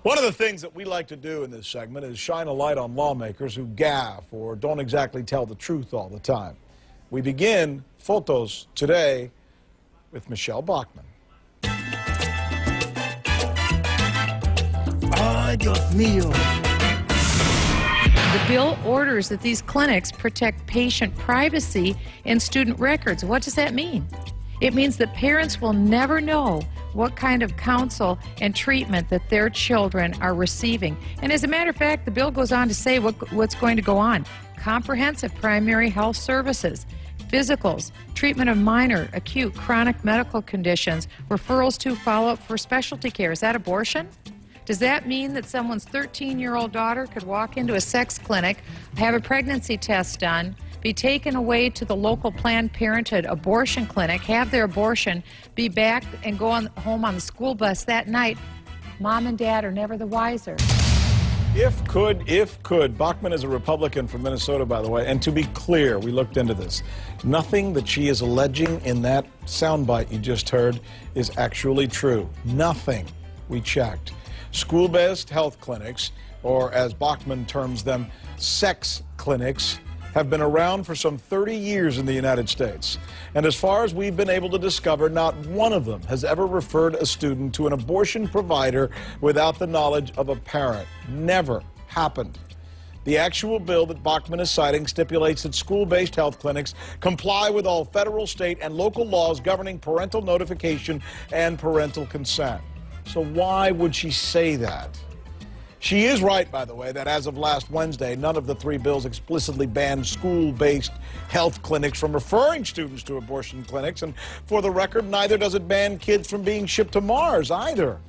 One of the things that we like to do in this segment is shine a light on lawmakers who gaffe or don't exactly tell the truth all the time. We begin Photos today with Michelle Bachmann. Ay, Dios mío. The bill orders that these clinics protect patient privacy and student records. What does that mean? It means that parents will never know what kind of counsel and treatment that their children are receiving. And as a matter of fact, the bill goes on to say what's going to go on. Comprehensive primary health services, physicals, treatment of minor, acute, chronic medical conditions, referrals to follow-up for specialty care. Is that abortion? Does that mean that someone's 13-year-old daughter could walk into a sex clinic, have a pregnancy test done, be taken away to the local Planned Parenthood abortion clinic, have their abortion, be back and go home on the school bus that night? Mom and Dad are never the wiser. If could. Bachmann is a Republican from Minnesota, by the way. And to be clear, we looked into this. Nothing that she is alleging in that soundbite you just heard is actually true. Nothing. We checked. School-based health clinics, or as Bachmann terms them, sex clinics, have been around for some 30 years in the United States. And as far as we've been able to discover, not one of them has ever referred a student to an abortion provider without the knowledge of a parent. Never happened. The actual bill that Bachmann is citing stipulates that school-based health clinics comply with all federal, state, and local laws governing parental notification and parental consent. So why would she say that? She is right, by the way, that as of last Wednesday, none of the three bills explicitly banned school-based health clinics from referring students to abortion clinics. And for the record, neither does it ban kids from being shipped to Mars either.